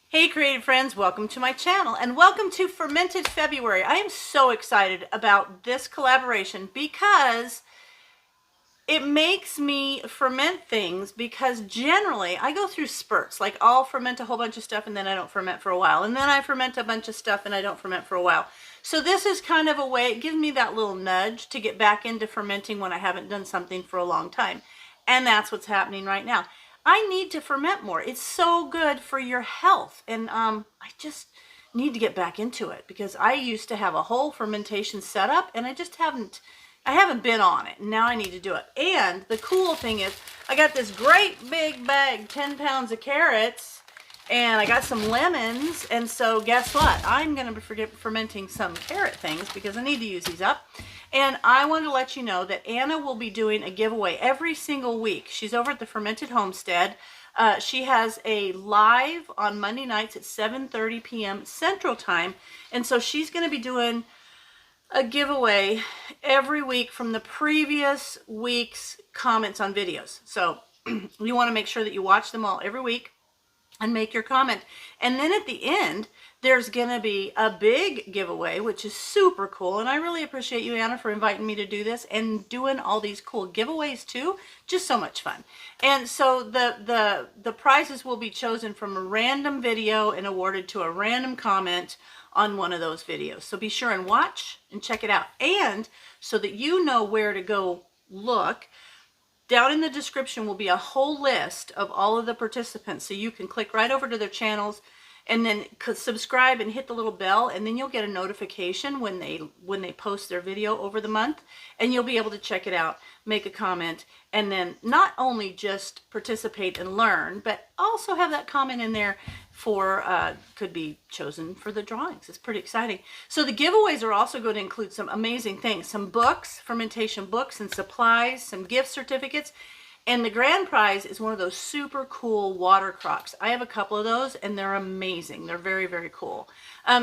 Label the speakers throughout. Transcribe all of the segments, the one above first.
Speaker 1: Hey creative friends, welcome to my channel and welcome to Fermented February. I am so excited about this collaboration because it makes me ferment things, because generally I go through spurts. Like I'll ferment a whole bunch of stuff and then I don't ferment for a while, and then I ferment a bunch of stuff and I don't ferment for a while. So this is kind of a way, it gives me that little nudge to get back into fermenting when I haven't done something for a long time. And that's what's happening right now. I need to ferment more. It's so good for your health. And I just need to get back into it because I used to have a whole fermentation setup and I haven't been on it. Now I need to do it. And the cool thing is I got this great big bag, 10 pounds of carrots, and I got some lemons. And so guess what? I'm going to be fermenting some carrot things because I need to use these up. And I want to let you know that Anna will be doing a giveaway every single week. She's over at the Fermented Homestead. She has a live on Monday nights at 7:30 p.m. Central Time. And so she's going to be doing a giveaway every week from the previous week's comments on videos. So you want to make sure that you watch them all every week and make your comment. And then at the end, there's going to be a big giveaway, which is super cool. And I really appreciate you, Anna, for inviting me to do this and doing all these cool giveaways too. Just so much fun. And so the prizes will be chosen from a random video and awarded to a random comment on one of those videos. So be sure and watch and check it out. And so that you know where to go look, down in the description will be a whole list of all of the participants. So you can click right over to their channels and then subscribe and hit the little bell, and then you'll get a notification when they post their video over the month, and you'll be able to check it out, make a comment, and then not only just participate and learn, but also have that comment in there for could be chosen for the drawings. It's pretty exciting. So the giveaways are also going to include some amazing things: some books, fermentation books and supplies, some gift certificates. And the grand prize is one of those super cool water crocks. I have a couple of those and they're amazing. They're very, very cool.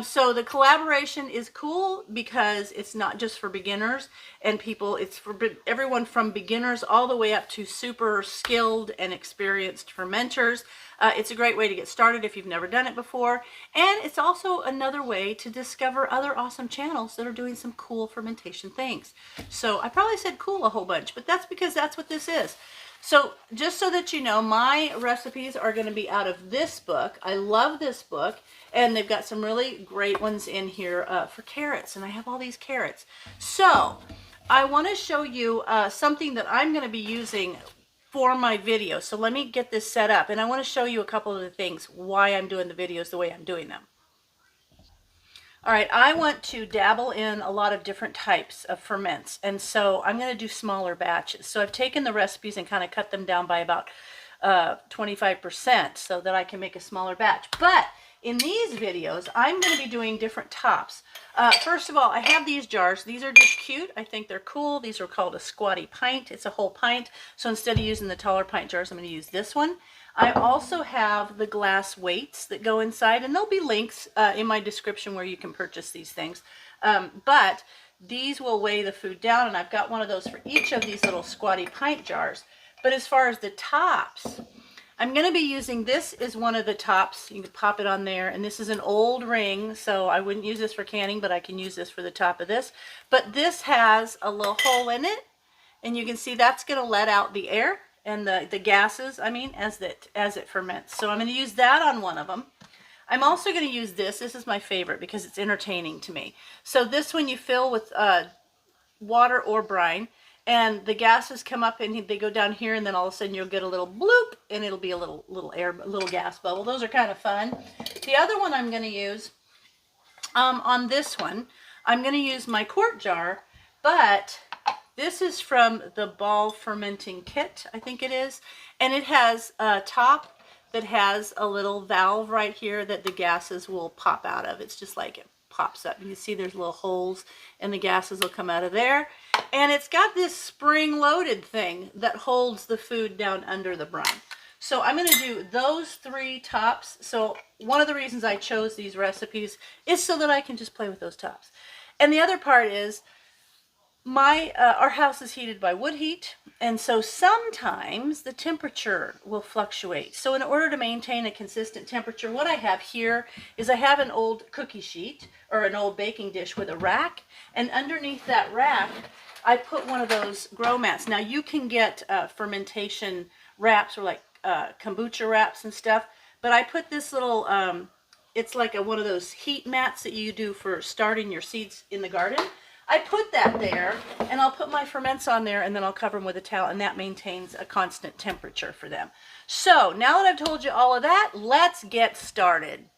Speaker 1: So the collaboration is cool because it's not just for beginners and people, it's for everyone from beginners all the way up to super skilled and experienced fermenters. It's a great way to get started if you've never done it before. And it's also another way to discover other awesome channels that are doing some cool fermentation things. So I probably said cool a whole bunch, but that's because that's what this is. So just so that you know, my recipes are going to be out of this book. I love this book, and they've got some really great ones in here for carrots, and I have all these carrots. So I want to show you something that I'm going to be using for my video. So let me get this set up, and I want to show you a couple of the things, why I'm doing the videos the way I'm doing them. All right, I want to dabble in a lot of different types of ferments, and so I'm going to do smaller batches. So I've taken the recipes and kind of cut them down by about 25% so that I can make a smaller batch. But in these videos, I'm going to be doing different tops. First of all, I have these jars. These are just cute. I think they're cool. These are called a squatty pint. It's a whole pint. So instead of using the taller pint jars, I'm going to use this one. I also have the glass weights that go inside, and there'll be links in my description where you can purchase these things. But these will weigh the food down, and I've got one of those for each of these little squatty pint jars. But as far as the tops, I'm going to be using, this is one of the tops. You can pop it on there, and this is an old ring, so I wouldn't use this for canning, but I can use this for the top of this. But this has a little hole in it, and you can see that's going to let out the air and the gases, I mean, as it ferments. So I'm going to use that on one of them. I'm also going to use this. This is my favorite because it's entertaining to me. So this one you fill with water or brine, and the gases come up and they go down here, and then all of a sudden you'll get a little bloop, and it'll be a little gas bubble. Those are kind of fun. The other one I'm going to use, on this one, I'm going to use my quart jar, but this is from the ball fermenting kit, I think it is, and it has a top that has a little valve right here that the gases will pop out of. It's just like it pops up. You can see there's little holes, and the gases will come out of there. And it's got this spring-loaded thing that holds the food down under the brine. So I'm going to do those three tops. So one of the reasons I chose these recipes is so that I can just play with those tops. And the other part is, our house is heated by wood heat, and so sometimes the temperature will fluctuate. So in order to maintain a consistent temperature, what I have here is I have an old cookie sheet or an old baking dish with a rack, and underneath that rack I put one of those grow mats. Now you can get fermentation wraps or like kombucha wraps and stuff, but I put this little it's like one of those heat mats that you do for starting your seeds in the garden. I put that there, and I'll put my ferments on there, and then I'll cover them with a towel, and that maintains a constant temperature for them. So now that I've told you all of that, let's get started.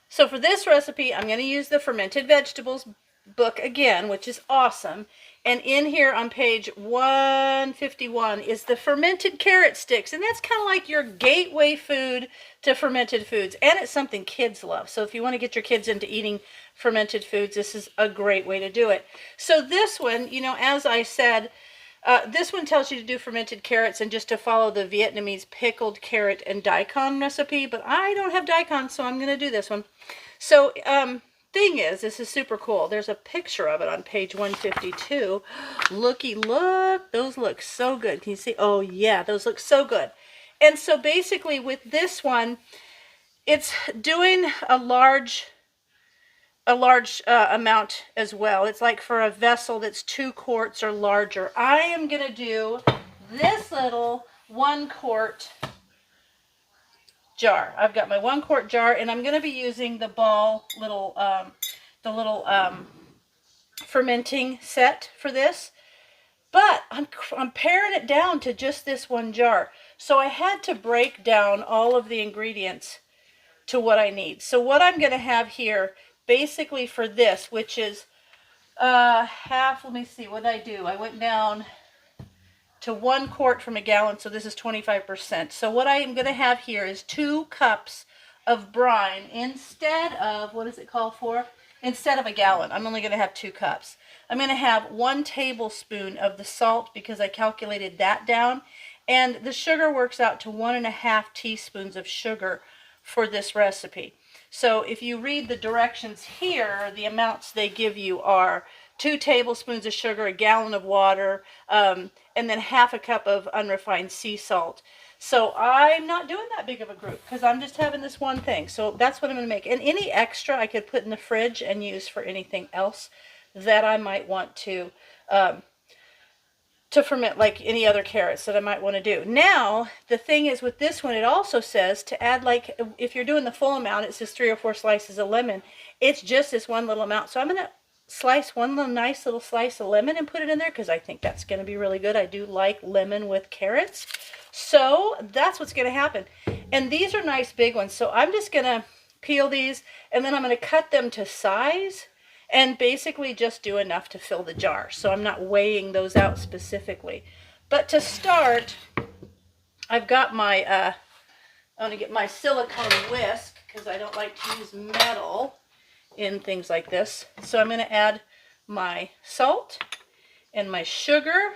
Speaker 1: So for this recipe, I'm going to use the Fermented Vegetables book again, which is awesome. And in here on page 151 is the fermented carrot sticks. And that's kind of like your gateway food to fermented foods. And it's something kids love. So if you want to get your kids into eating fermented foods, this is a great way to do it. So this one, you know, as I said, this one tells you to do fermented carrots and just to follow the Vietnamese pickled carrot and daikon recipe. But I don't have daikon, so I'm going to do this one. So, thing is, this is super cool. There's a picture of it on page 152. Looky, look. Those look so good. Can you see? Oh, yeah, those look so good. And so basically with this one, it's doing a large amount as well. It's like for a vessel that's 2 quarts or larger. I am going to do this little 1 quart jar. I've got my 1 quart jar, and I'm going to be using the ball little fermenting set for this. But I'm paring it down to just this 1 jar. So I had to break down all of the ingredients to what I need. So what I'm going to have here basically for this, which is half, let me see, what did I do? I went down to 1 quart from a gallon, so this is 25%. So what I am going to have here is 2 cups of brine instead of, what does it call for? Instead of a gallon. I'm only going to have 2 cups. I'm going to have 1 tablespoon of the salt because I calculated that down. And the sugar works out to 1.5 teaspoons of sugar for this recipe. So if you read the directions here, the amounts they give you are 2 tablespoons of sugar, a gallon of water, and then half a cup of unrefined sea salt. So I'm not doing that big of a group because I'm just having this one thing. So that's what I'm going to make. And any extra I could put in the fridge and use for anything else that I might want to ferment, like any other carrots that I might want to do. Now, the thing is with this one, it also says to add, like, if you're doing the full amount, it says 3 or 4 slices of lemon. It's just this one little amount. So I'm going to slice one little nice little slice of lemon and put it in there because I think that's going to be really good. I do like lemon with carrots. So that's what's going to happen. And these are nice big ones. So I'm just going to peel these and then I'm going to cut them to size and basically just do enough to fill the jar. So I'm not weighing those out specifically. But to start, I've got my, I'm going to get my silicone whisk because I don't like to use metal in things like this. So I'm going to add my salt and my sugar,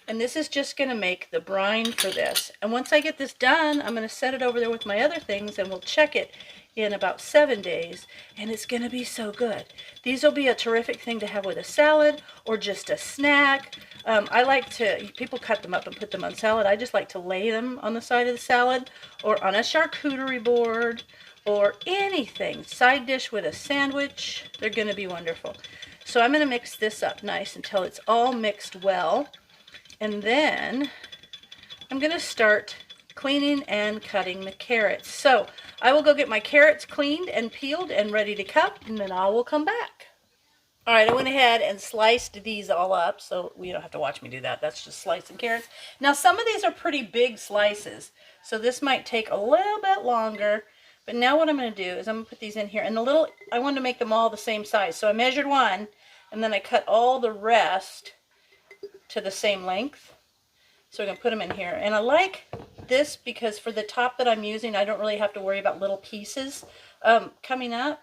Speaker 1: and this is just going to make the brine for this. And once I get this done, I'm going to set it over there with my other things and we'll check it in about 7 days, and it's going to be so good. These will be a terrific thing to have with a salad or just a snack. I like to, people cut them up and put them on salad. I just like to lay them on the side of the salad or on a charcuterie board or anything. Side dish with a sandwich. They're going to be wonderful. So I'm going to mix this up nice until it's all mixed well. And then I'm going to start cleaning and cutting the carrots. So I will go get my carrots cleaned and peeled and ready to cut, and then I will come back. All right, I went ahead and sliced these all up, so you don't have to watch me do that. That's just slicing carrots. Now, some of these are pretty big slices, so this might take a little bit longer. But now what I'm going to do is I'm going to put these in here. And I wanted to make them all the same size. So I measured 1, and then I cut all the rest to the same length. So we're going to put them in here. And I like this because for the top that I'm using, I don't really have to worry about little pieces coming up,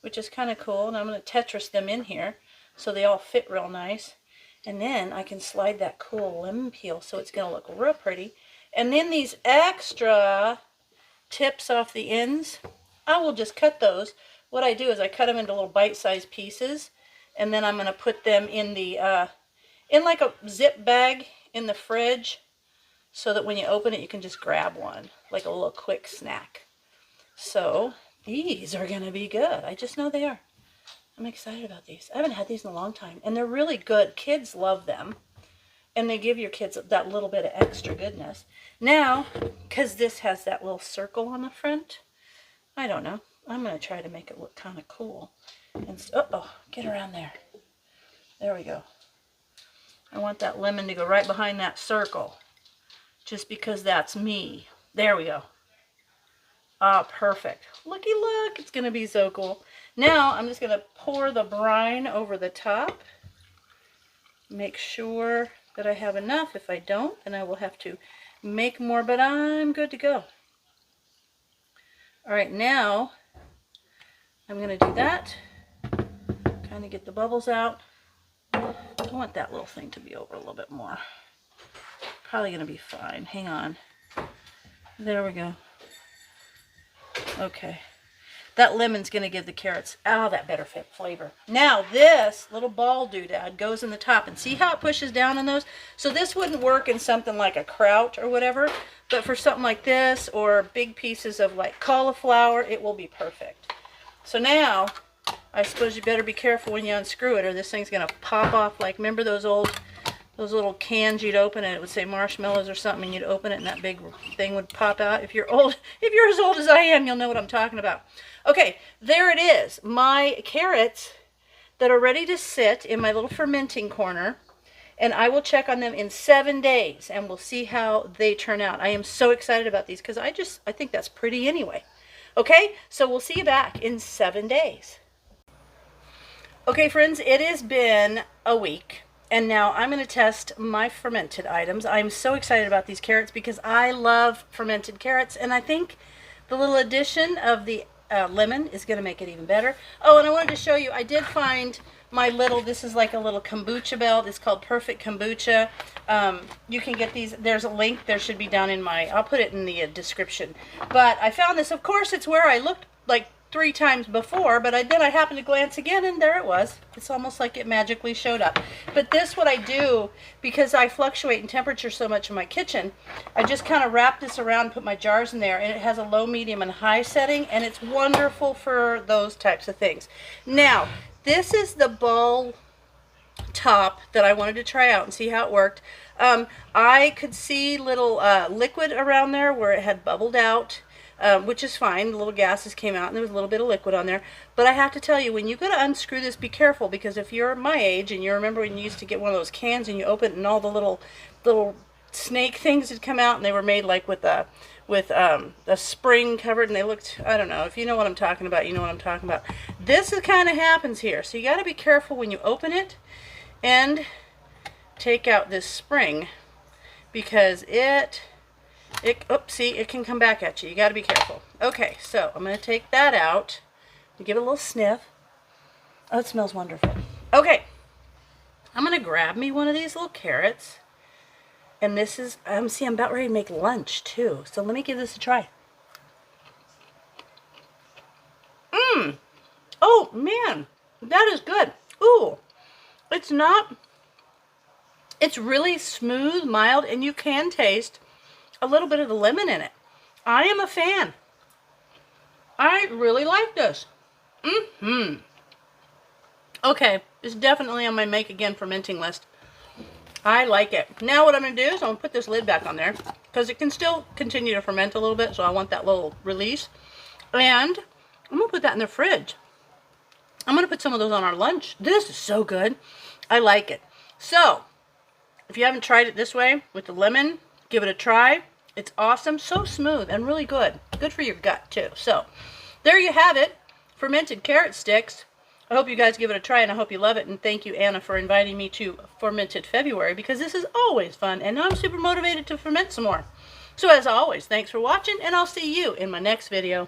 Speaker 1: which is kind of cool. And I'm going to Tetris them in here so they all fit real nice. And then I can slide that cool lemon peel so it's going to look real pretty. And then these extra tips off the ends, I will just cut those. What I do is I cut them into little bite-sized pieces, And then I'm going to put them in the, in like a zip bag in the fridge, so that when you open it, you can just grab one, like a little quick snack. So these are going to be good. I just know they are. I'm excited about these. I haven't had these in a long time, and they're really good. Kids love them, and they give your kids that little bit of extra goodness. Now, because this has that little circle on the front, I don't know. I'm going to try to make it look kind of cool. And uh-oh, get around there. There we go. I want that lemon to go right behind that circle, just because that's me. There we go. Ah, perfect. Looky look, it's going to be so cool. Now, I'm just going to pour the brine over the top. Make sure that I have enough. If I don't, then I will have to make more, but I'm good to go. All right, now I'm going to do that. Kind of get the bubbles out. I want that little thing to be over a little bit more. Probably going to be fine. Hang on. There we go. Okay. That lemon's going to give the carrots, that better fit flavor. Now this little ball doodad goes in the top, and see how it pushes down on those? So this wouldn't work in something like a kraut or whatever, but for something like this or big pieces of like cauliflower, it will be perfect. So now, I suppose you better be careful when you unscrew it, or this thing's going to pop off. Like, remember those little cans you'd open and it would say marshmallows or something, and you'd open it and that big thing would pop out? If you're as old as I am, you'll know what I'm talking about. Okay, there it is. My carrots that are ready to sit in my little fermenting corner, and I will check on them in 7 days, and we'll see how they turn out. I am so excited about these because I think that's pretty anyway. Okay, so we'll see you back in 7 days. Okay, friends, it has been a week. And now I'm going to test my fermented items. I'm so excited about these carrots because I love fermented carrots. And I think the little addition of the lemon is going to make it even better. Oh, and I wanted to show you, I did find my little, this is like a little kombucha belt. It's called Perfect Kombucha. You can get these. There's a link. There should be down in I'll put it in the description. But I found this. Of course, it's where I looked like 3 times before, but then I happened to glance again, and there it was. It's almost like it magically showed up. But this, what I do, because I fluctuate in temperature so much in my kitchen, I just kind of wrap this around, put my jars in there, and it has a low, medium, and high setting, and it's wonderful for those types of things. Now, this is the ball top that I wanted to try out and see how it worked. I could see little liquid around there where it had bubbled out. Which is fine. The little gases came out and there was a little bit of liquid on there. But I have to tell you, when you go to unscrew this, be careful, because if you're my age and you remember when you used to get one of those cans and you open it and all the little snake things had come out, and they were made like with a spring covered, and they looked, I don't know, if you know what I'm talking about, you know what I'm talking about. This is kind of happens here. So you got to be careful when you open it and take out this spring, because see, it can come back at you. You got to be careful. Okay, so I'm going to take that out and give it a little sniff. Oh, it smells wonderful. Okay, I'm going to grab me one of these little carrots. And this is, see, I'm about ready to make lunch too. So let me give this a try. Oh, man, that is good. Ooh, it's really smooth, mild, and you can taste a little bit of the lemon in it. I am a fan. I really like this. Okay, it's definitely on my make again fermenting list. I like it. Now what I'm going to do is I'm going to put this lid back on there, because it can still continue to ferment a little bit, so I want that little release. And I'm going to put that in the fridge. I'm going to put some of those on our lunch. This is so good. I like it. So, if you haven't tried it this way with the lemon, give it a try. It's awesome. So smooth and really good. Good for your gut, too. So, there you have it. Fermented carrot sticks. I hope you guys give it a try, and I hope you love it. And thank you, Anna, for inviting me to Fermented February, because this is always fun, and I'm super motivated to ferment some more. So, as always, thanks for watching, and I'll see you in my next video.